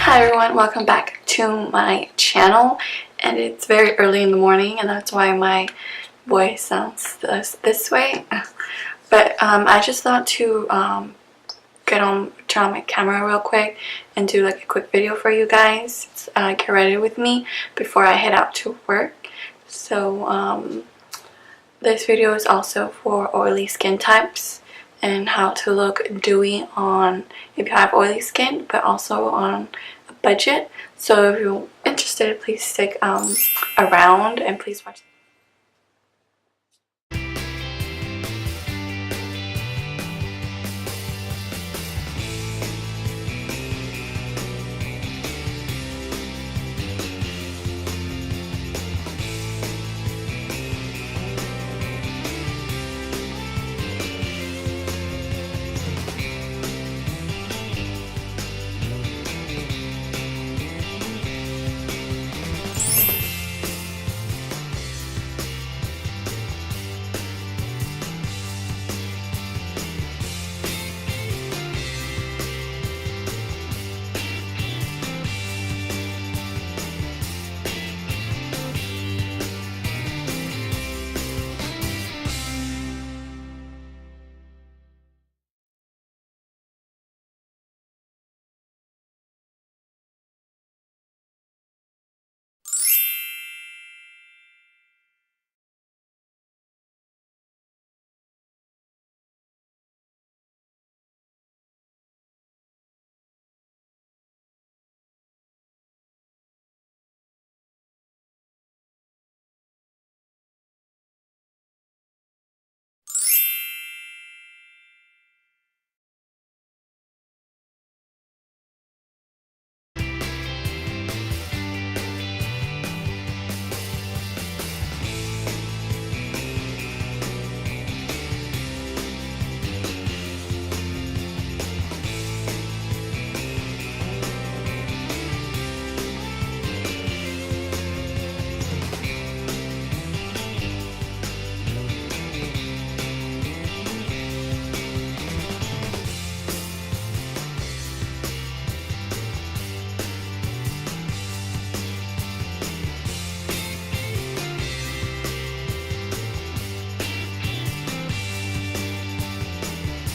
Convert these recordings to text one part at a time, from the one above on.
Hi everyone, welcome back to my channel, and it's very early in the morning and that's why my voice sounds this way. But I just thought to turn on my camera real quick and do like a quick video for you guys. Get ready with me before I head out to work. So this video is also for oily skin types and how to look dewy on if you have oily skin, but also on a budget. So if you're interested, please stick around and please watch.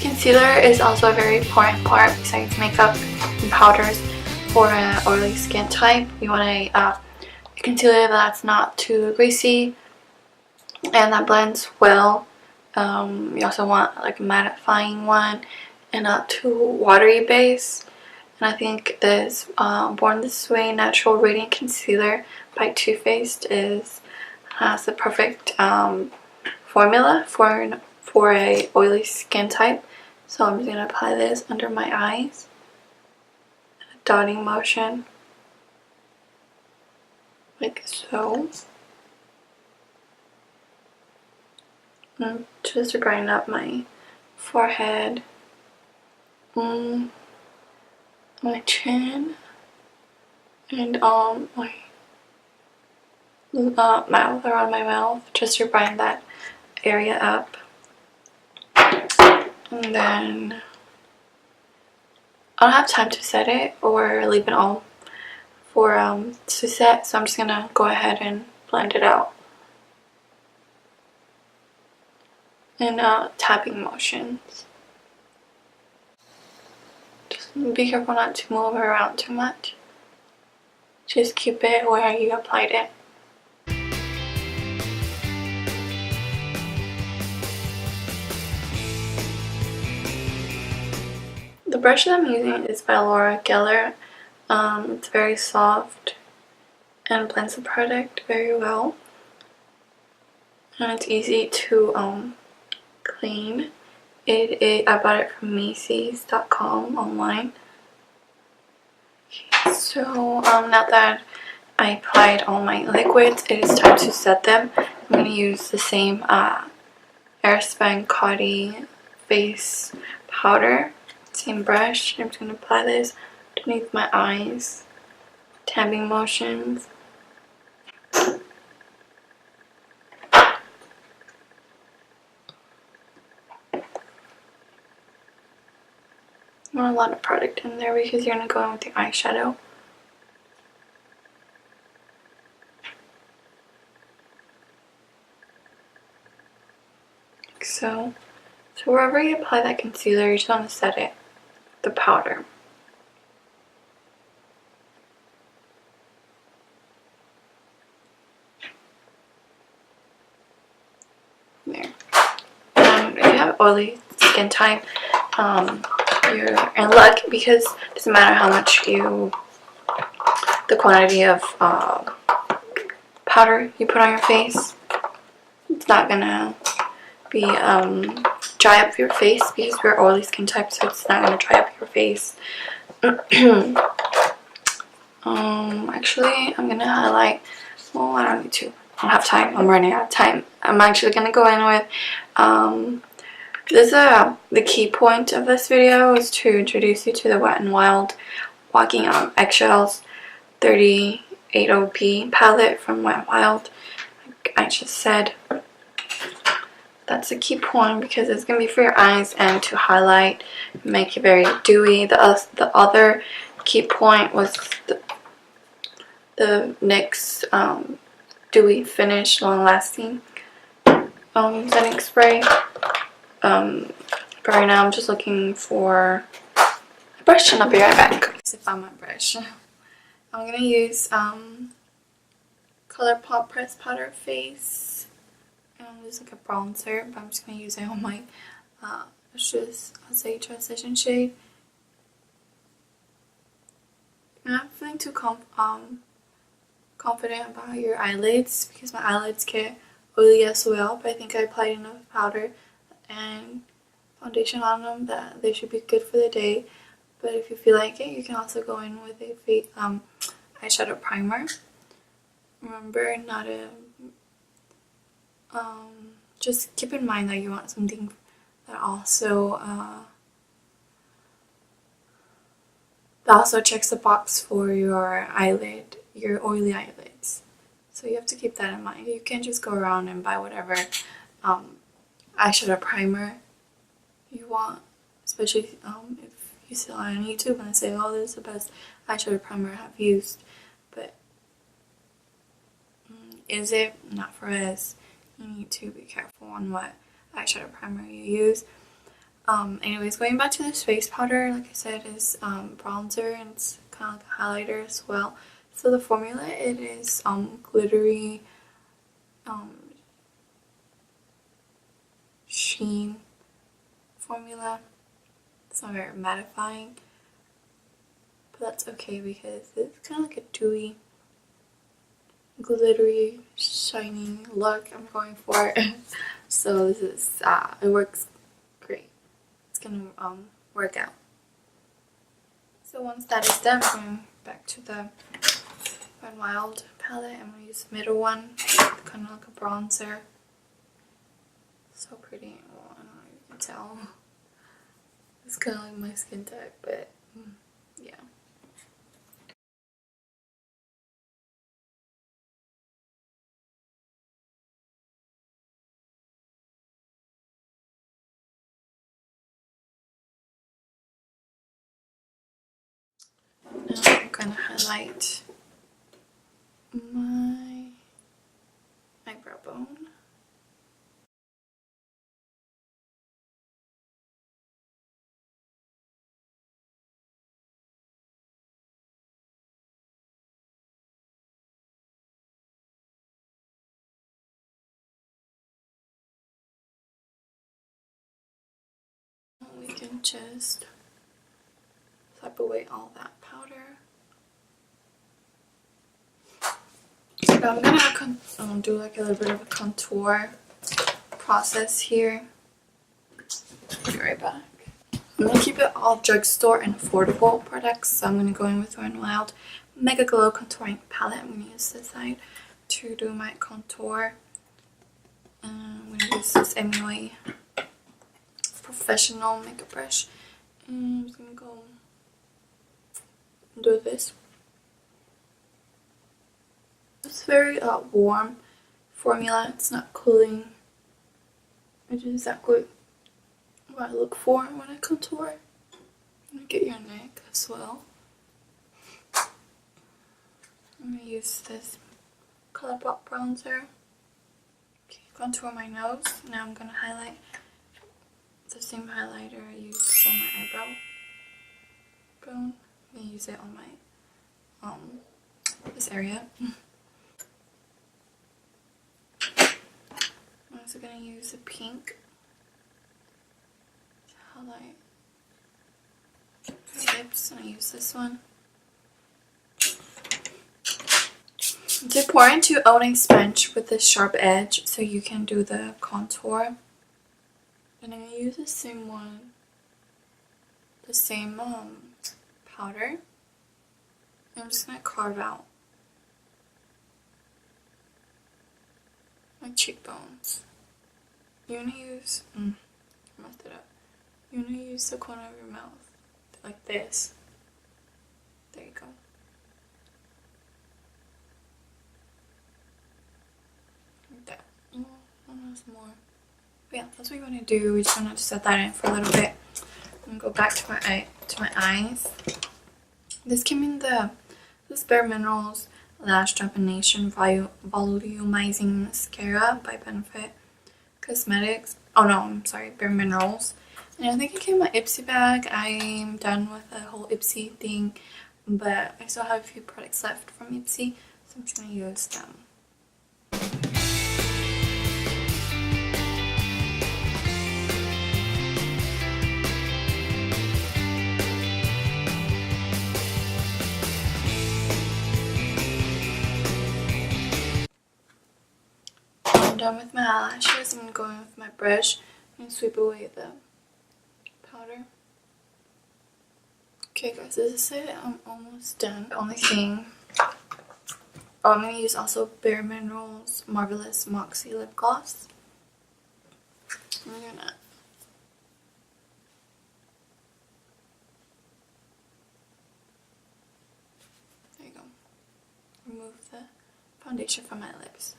Concealer is also a very important part besides makeup and powders for an oily skin type. You want a concealer that's not too greasy and that blends well. You also want like a mattifying one and not too watery base. And I think this Born This Way Natural Radiant Concealer by Too Faced has the perfect formula for a oily skin type. So I'm just going to apply this under my eyes, a dotting motion, like so. And just to brighten up my forehead, my chin, and my mouth, around my mouth, just to brighten that area up. And then I don't have time to set it or leave it on for to set, so I'm just gonna go ahead and blend it out in tapping motions. Just be careful not to move around too much. Just keep it where you applied it. The brush that I'm using is by Laura Geller. It's very soft and blends the product very well. And it's easy to clean. I bought it from Macy's.com online. Okay, so now that I applied all my liquids, it is time to set them. I'm going to use the same airspun coty face powder. Same brush. I'm just going to apply this underneath my eyes, tapping motions. Not a lot of product in there because you're going to go in with the eyeshadow. So wherever you apply that concealer, you just want to set it with the powder. There. And if you have oily skin type, you're in luck, because it doesn't matter how much the quantity of powder you put on your face, it's not gonna be dry up your face, because we're oily skin type, so it's not gonna dry up your face. Actually, I'm gonna highlight. Well, I don't need to. I don't have time. I'm running out of time. I'm actually gonna go in with the key point of this video is to introduce you to the Wet n Wild Walking on Eggshells 38OP palette from Wet n Wild. Like I just said, that's a key point because it's gonna be for your eyes and to highlight, make it very dewy. The other key point was the NYX Dewy Finish Long Lasting setting spray. But right now I'm just looking for a brush, and I'll be right back to find my brush. I'm gonna use Colourpop Press Powder Face. There's like a bronzer, but I'm just gonna use it on my say transition shade. I'm not feeling too confident about your eyelids because my eyelids get oily as well, but I think I applied enough powder and foundation on them that they should be good for the day. But if you feel like it, you can also go in with a eyeshadow primer. Remember, not a just keep in mind that you want something that also checks the box for your oily eyelids. So you have to keep that in mind. You can't just go around and buy whatever eyeshadow primer you want, especially if you see on YouTube and say, oh, this is the best eyeshadow primer I've used. But is it? Not for us. You need to be careful on what eyeshadow primer you use. Anyways, going back to this face powder, like I said, is bronzer, and it's kind of like a highlighter as well. So the formula, it is glittery sheen formula. It's not very mattifying, but that's okay because it's kind of like a dewy, glittery, shiny look I'm going for. So this is it works great. It's gonna work out. So once that is done, I'm going back to the Wet n Wild palette. I'm gonna use the middle one, kind of like a bronzer. So pretty. Well, I don't know if you can tell. It's kind of like my skin type, but yeah. Now I'm gonna highlight my eyebrow bone. We can just swipe away all that powder. Now I'm gonna do like a little bit of a contour process here. I'll be right back. I'm gonna keep it all drugstore and affordable products, so I'm gonna go in with Wet n Wild Megaglow Contouring Palette. I'm gonna use this side to do my contour. I'm gonna use this MUA professional makeup brush, and I'm just gonna go do this. It's very warm formula. It's not cooling, which is exactly what I look for when I contour. I'm gonna get your neck as well. I'm gonna use this Colourpop bronzer to contour my nose. Now I'm gonna highlight same highlighter I used for my eyebrow bone. I'm gonna use it on my this area. I'm also gonna use the pink to highlight my lips, and I use this one. To pour into owning sponge with this sharp edge so you can do the contour. And I'm gonna use the same one, the same powder. I'm just gonna carve out my cheekbones. You're gonna use, I messed it up. You're gonna use the corner of your mouth, like this. There you go. Like that. Almost more. But yeah, that's what you want to do. We just want to set that in for a little bit. I'm gonna go back to my eyes. This came in this Bare Minerals Lash Definition Volumizing Mascara by Benefit Cosmetics. Oh no, I'm sorry, Bare Minerals. And I think it came in my Ipsy bag. I'm done with the whole Ipsy thing, but I still have a few products left from Ipsy, so I'm just gonna use them. I'm done with my eyelashes. I'm going with my brush and sweep away the powder. Okay guys, this is it. I'm almost done. The only thing, I'm going to use also Bare Minerals Marvelous Moxie Lip Gloss. I'm gonna there you go. Remove the foundation from my lips.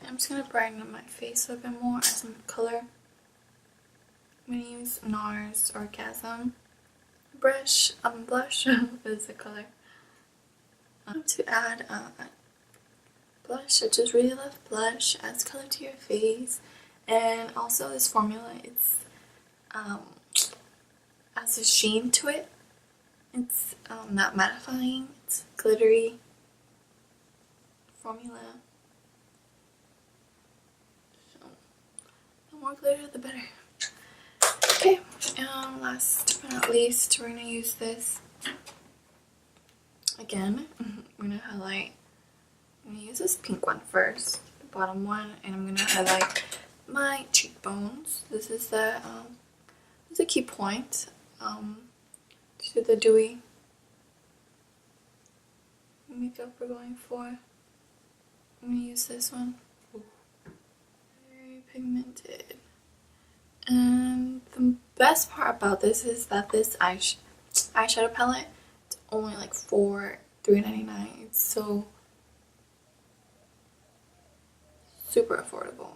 I'm just going to brighten up my face a little bit more, add some color. I'm going to use NARS Orgasm brush, blush is the color. To add blush, I just really love blush, adds color to your face. And also this formula, it's has a sheen to it. It's not mattifying, it's glittery formula. The more glitter, the better. Okay, last but not least, we're going to use this again. I'm going to highlight, I'm going to use this pink one first, the bottom one, and I'm going to highlight my cheekbones. This is the key point to the dewy makeup we're going for. I'm going to use this one. Very pigmented. And the best part about this is that this eyeshadow palette, it's only like $3.99. It's so super affordable.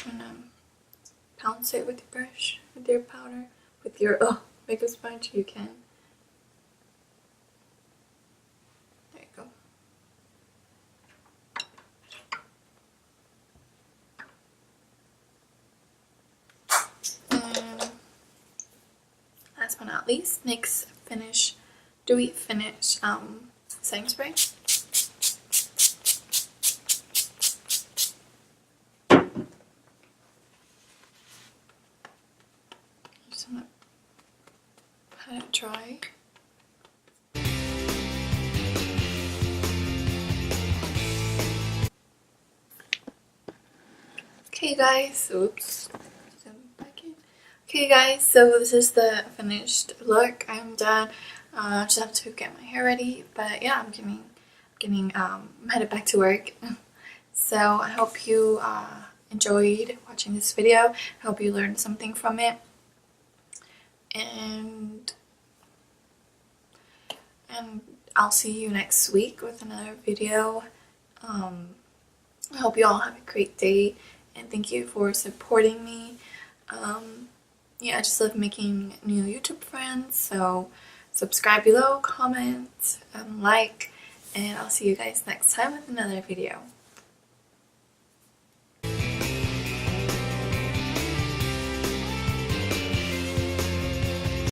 And pounce it with your brush, with your powder, with your makeup sponge. You can. There you go. And last but not least, NYX Finish Dewy Finish setting spray. Just want to pat it dry. Okay guys, oops. Okay guys, so this is the finished look. I'm done. Just have to get my hair ready, but yeah, I'm headed back to work. So I hope you enjoyed watching this video. I hope you learned something from it. And I'll see you next week with another video. I hope you all have a great day, and thank you for supporting me. Yeah, I just love making new YouTube friends, so subscribe below, comment, like, and I'll see you guys next time with another video.